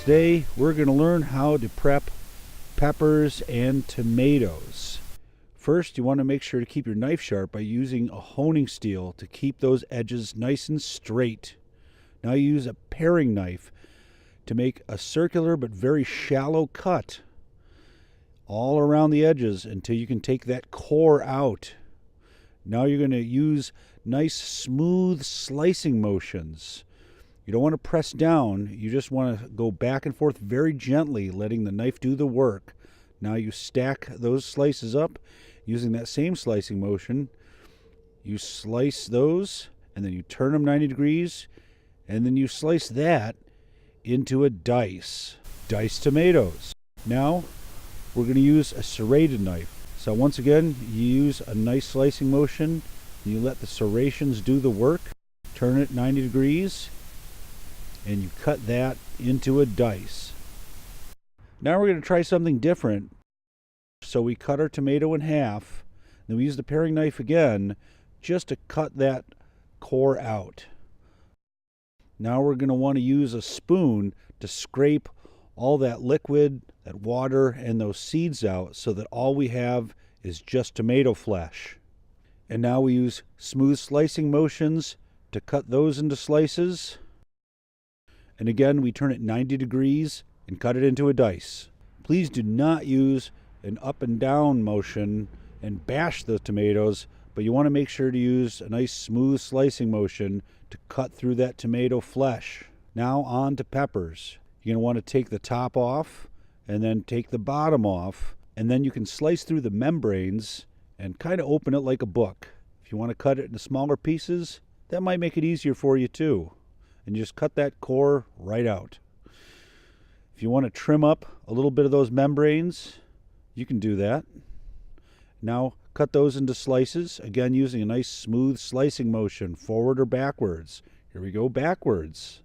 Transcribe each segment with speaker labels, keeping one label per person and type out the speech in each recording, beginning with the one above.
Speaker 1: Today we're going to learn how to prep peppers and tomatoes. First, you want to make sure to keep your knife sharp by using a honing steel to keep those edges nice and straight. Now you use a paring knife to make a circular but very shallow cut all around the edges until you can take that core out. Now you're going to use nice smooth slicing motions. You don't want to press down, you just want to go back and forth very gently, letting the knife do the work. Now you stack those slices up using that same slicing motion. You slice those and then you turn them 90 degrees and then you slice that into a dice. Diced tomatoes. Now we're going to use a serrated knife. So once again, you use a nice slicing motion. You let the serrations do the work. Turn it 90 degrees and you cut that into a dice. Now we're going to try something different. So we cut our tomato in half. Then we use the paring knife again just to cut that core out. Now we're going to want to use a spoon to scrape all that liquid, that water, and those seeds out so that all we have is just tomato flesh. And now we use smooth slicing motions to cut those into slices. And again, we turn it 90 degrees and cut it into a dice. Please do not use an up and down motion and bash the tomatoes, but you want to make sure to use a nice smooth slicing motion to cut through that tomato flesh. Now on to peppers. You're going to want to take the top off and then take the bottom off, and then you can slice through the membranes and kind of open it like a book. If you want to cut it into smaller pieces, that might make it easier for you too. And you just cut that core right out. If you want to trim up a little bit of those membranes, you can do that. Now cut those into slices, again using a nice smooth slicing motion, forward or backwards. Here we go, backwards.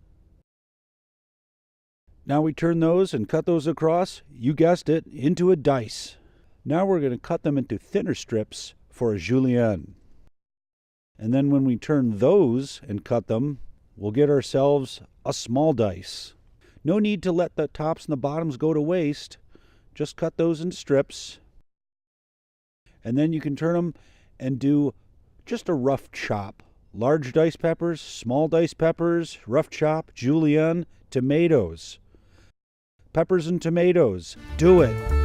Speaker 1: Now we turn those and cut those across, you guessed it, into a dice. Now we're going to cut them into thinner strips for a julienne. And then when we turn those and cut them, we'll get ourselves a small dice. No need to let the tops and the bottoms go to waste. Just cut those into strips. And then you can turn them and do just a rough chop. Large diced peppers, small diced peppers, rough chop, julienne, tomatoes. Peppers and tomatoes. Do it.